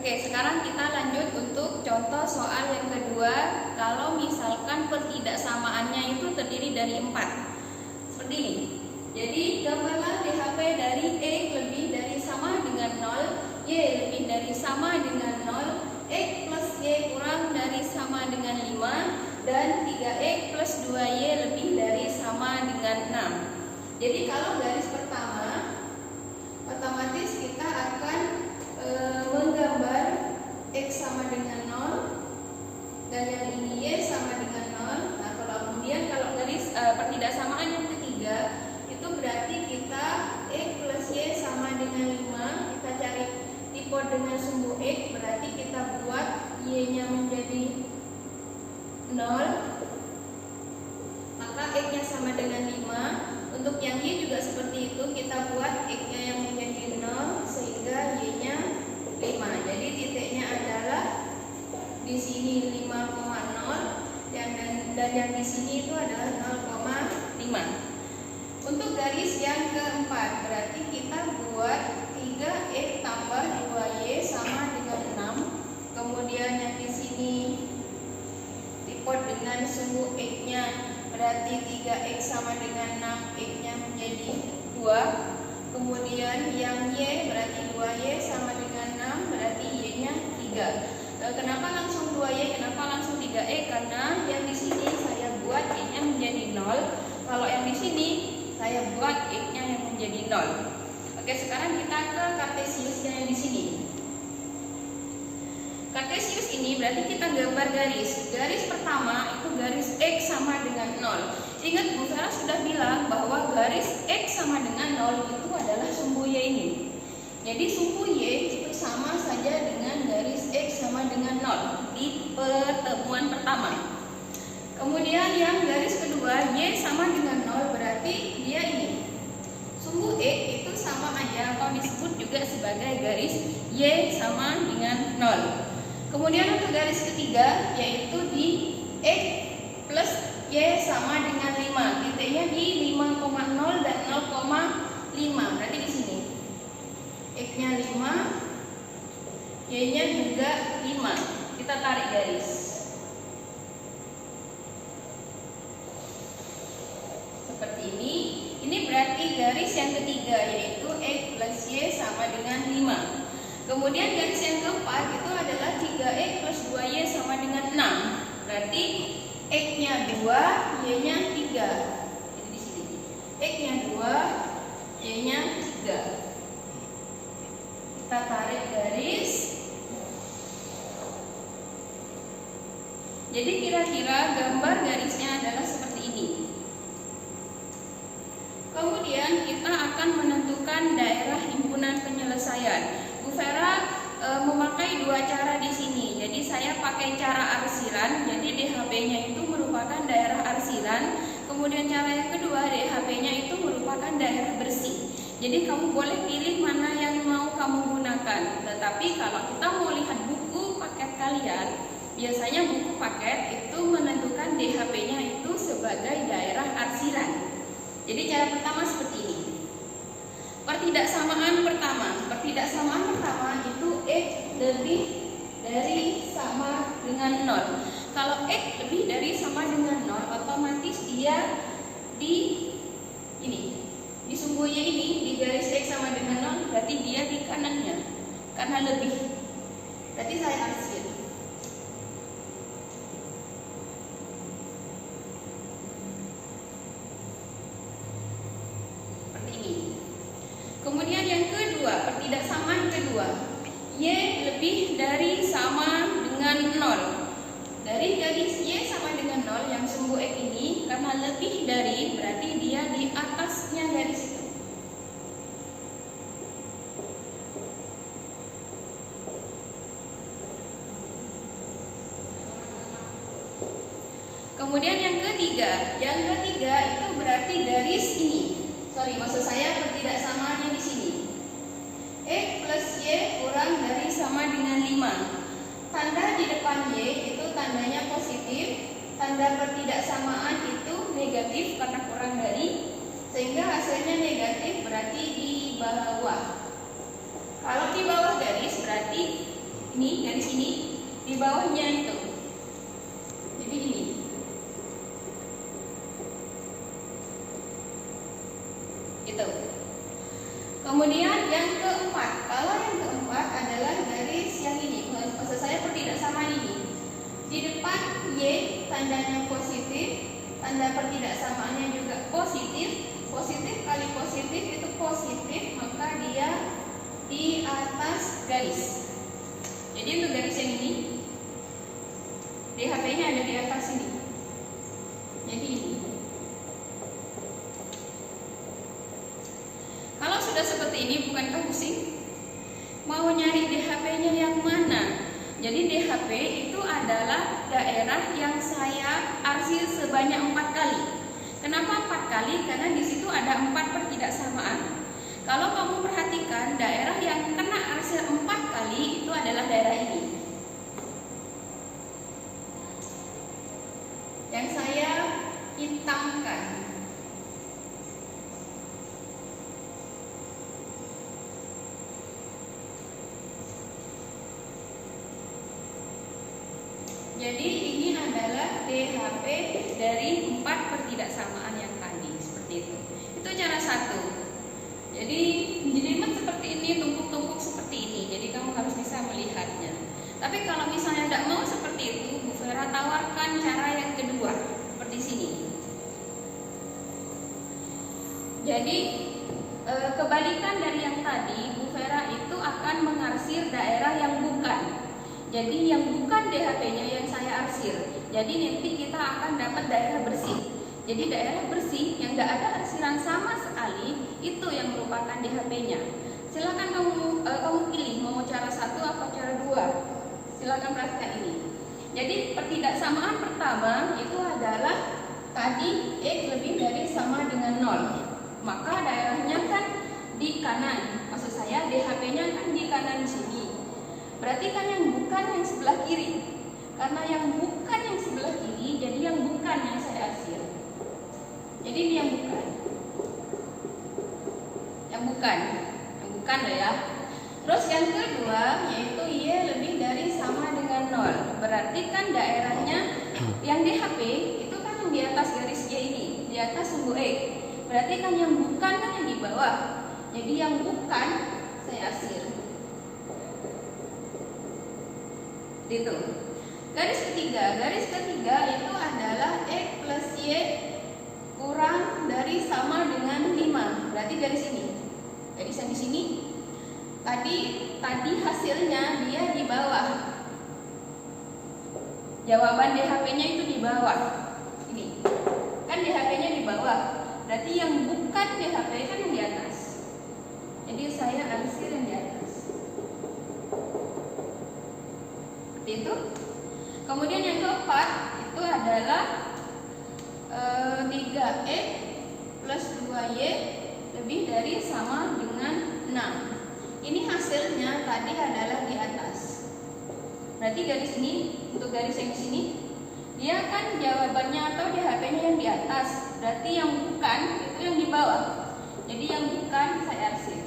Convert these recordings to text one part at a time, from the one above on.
Oke, sekarang kita lanjut untuk contoh soal yang kedua. Kalau misalkan pertidaksamaannya itu terdiri dari 4, seperti ini. Jadi gambarlah DHP dari E lebih dari sama dengan 0, Y lebih dari sama dengan 0, X plus Y kurang dari sama dengan 5, dan 3X plus 2Y lebih dari sama dengan 6. Jadi kalau garis pertama, otomatis kita akan menggambar X sama dengan 0 dan yang ini Y sama dengan 0. Nah, kemudian kalau garis pertidaksamaan yang ketiga itu berarti kita X plus Y sama dengan 5. Kita cari tipe dengan sumbu X, berarti kita buat Y nya menjadi 0, maka X nya sama dengan 5. Untuk yang Y juga seperti itu, kita buat X nya yang menjadi 0 sehingga Y nya 5. Jadi titiknya adalah di sini 5,0 dan yang di sini itu adalah 0,5. Untuk garis yang keempat berarti kita buat 3X tambah 2Y sama dengan 6. Kemudian yang di sini dipot dengan sumbu X nya, berarti 3X sama dengan 6, X nya menjadi 2. Kemudian yang Y berarti 2Y sama dengan 6, berarti Y nya 3. Kenapa langsung 2Y, kenapa langsung 3E? Karena yang di sini saya buat Y nya menjadi 0. Kalau yang di sini saya buat X nya yang menjadi 0. Oke, sekarang kita ke kartesiusnya yang di sini. Kartesius ini berarti kita gambar garis. Garis pertama itu garis X sama dengan 0. Ingat Bu Sarah sudah bilang bahwa garis X sama dengan 0 itu adalah sumbu Y ini. Jadi sumbu Y itu sama saja dengan garis X sama dengan 0 di pertemuan pertama. Kemudian yang garis kedua Y sama dengan 0 berarti dia ini. Sumbu X itu sama aja atau disebut juga sebagai garis Y sama dengan 0. Kemudian untuk garis ketiga yaitu di X plus Y sama dengan 5. Titiknya di 5,0 dan 0,5. Berarti di sini X nya 5, Y nya juga 5. Kita tarik garis seperti ini. Ini berarti garis yang ketiga yaitu X plus Y sama dengan 5. Kemudian garis yang keempat itu adalah 3X plus 2Y sama dengan 6. Berarti X nya 2, Y nya 3. Jadi di sini X nya 2, Y nya 3. Kita tarik garis. Jadi kira-kira gambar garisnya adalah seperti ini. Kemudian kita akan menentukan daerah himpunan penyelesaian. Bu Vera memakai dua cara di sini. Jadi saya pakai cara arsilan. Jadi DHP-nya itu merupakan daerah arsilan. Kemudian cara yang kedua, DHP-nya itu merupakan daerah bersih. Jadi kamu boleh pilih mana yang mau kamu gunakan. Tetapi kalau kita mau lihat buku paket kalian, biasanya buku paket itu menentukan DHP-nya itu sebagai daerah arsilan. Jadi cara pertama seperti ini. Pertidaksamaan pertama itu X lebih dari sama dengan 0. Kalau X lebih dari sama dengan 0, otomatis dia di ini, di sumbu Y ini, di garis X sama dengan 0, berarti dia di kanannya karena lebih. Berarti saya arsil. Kemudian yang kedua, pertidaksamaan kedua, Y lebih dari sama dengan 0. Dari garis Y sama dengan 0 yang sumbu X ini, karena lebih dari berarti dia di atasnya garis itu. Kemudian yang ketiga itu berarti garis ini. Maksud saya pertidaksamaannya di sini. X plus Y kurang dari sama dengan 5. Tanda di depan Y itu tandanya positif. Tanda pertidaksamaan itu negatif karena kurang dari. Sehingga hasilnya negatif berarti di bawah. Kalau di bawah garis berarti ini Kemudian yang keempat, kalau yang keempat adalah garis yang ini, maksud saya pertidaksamaan ini. Di depan Y tandanya positif, tanda pertidaksamaannya juga positif. Positif kali positif itu positif, maka dia di atas garis. Jadi untuk garis yang ini, DHP-nya ada di atas ini. Jadi ini. Kalau sudah seperti ini, bukankah pusing? Mau nyari DHP-nya yang mana? Jadi DHP itu adalah daerah yang saya arsir sebanyak 4 kali. Kenapa 4 kali? Karena di situ ada 4 pertidaksamaan. Kalau kamu perhatikan, daerah yang kena arsir 4 kali itu adalah daerah ini. Yang saya hitamkan. Jadi ini adalah DHP dari 4 pertidaksamaan yang tadi, seperti itu. Itu cara satu. Jadi jelimet seperti ini, tumpuk-tumpuk seperti ini. Jadi kamu harus bisa melihatnya. Tapi kalau misalnya tidak mau seperti itu, Bu Vera tawarkan cara yang kedua, seperti sini. Jadi kebalikan dari yang tadi, Bu Vera itu akan mengarsir daerah yang bukan. Jadi yang bukan DHP-nya yang saya arsir. Jadi nanti kita akan dapat daerah bersih. Jadi daerah bersih yang tidak ada arsiran sama sekali itu yang merupakan DHP-nya. Silakan kamu pilih mau cara satu atau cara dua. Silakan perhatikan ini. Jadi pertidaksamaan pertama itu adalah tadi X lebih dari sama dengan 0. Maka daerahnya kan di kanan. Maksud saya DHP-nya kan di kanan sini. Berarti kan yang bukan yang sebelah kiri. Karena yang bukan yang sebelah kiri, jadi yang bukan yang saya arsir. Jadi ini yang bukan. Yang bukan loh ya. Terus yang kedua yaitu Y lebih dari sama dengan 0. Berarti kan daerahnya yang DHP itu kan yang di atas garis Y ini, di atas sumbu X. Berarti kan yang bukan kan yang di bawah. Jadi yang bukan saya arsir. Itu. Garis ketiga itu adalah X plus Y kurang dari sama dengan 5. Berarti garis ini. Garis yang di sini. Tadi hasilnya dia di bawah. Jawaban DHP-nya itu di bawah. Ini. Kan DHP-nya di bawah. Berarti yang bukan DHP kan yang di atas. Jadi saya arsir yang di atas. Seperti itu. Kemudian yang keempat itu adalah 3X plus 2Y lebih dari sama dengan 6. Ini hasilnya tadi adalah di atas. Berarti garis ini, untuk garis yang di sini, dia kan jawabannya atau DHP-nya yang di atas. Berarti yang bukan itu yang di bawah. Jadi yang bukan saya arsir.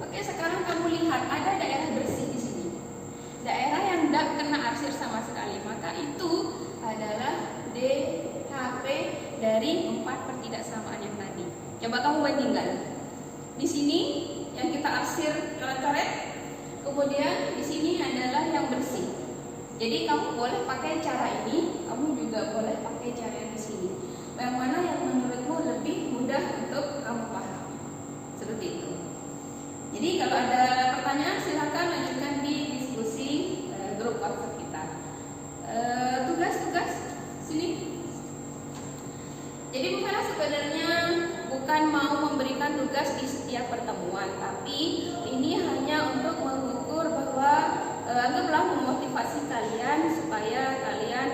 Oke, sekarang kamu lihat ada daerah bersih di sini. Daerah yang tidak kena arsir sama sekali. Maka itu adalah DHP dari 4 pertidaksamaan yang tadi. Coba kamu bandingkan. Di sini yang kita arsir coret-coret, kemudian di sini adalah yang bersih. Jadi kamu boleh pakai cara ini, kamu juga boleh pakai cara yang di sini. Yang mana yang menurutmu lebih mudah untuk kamu paham. Seperti itu. Jadi kalau ada pertanyaan silakan lanjutkan di diskusi grup WhatsApp kita. Tugas sini. Jadi Bu Vera sebenarnya bukan mau memberikan tugas di setiap pertemuan, tapi ini hanya untuk mengukur bahwa anggaplah memotivasi kalian supaya kalian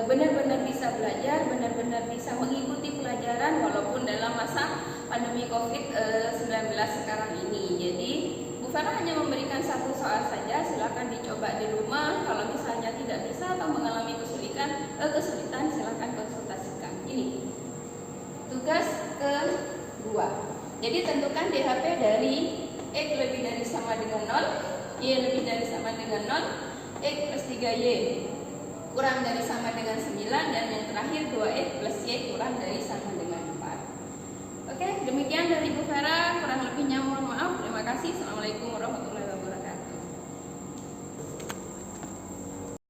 benar-benar bisa belajar, benar-benar bisa mengikuti pelajaran walaupun dalam masa pandemi COVID-19 sekarang ini. Jadi Bu Vera hanya memberikan satu soal saja, silakan dicoba di rumah. Kalau misalnya tidak bisa atau mengalami kesulitan silakan konsultasikan. Ini tugas kedua. Jadi tentukan DHP dari X lebih dari sama dengan 0, Y lebih dari sama dengan 0, X plus 3Y kurang dari sama dengan 9, dan yang terakhir 2X plus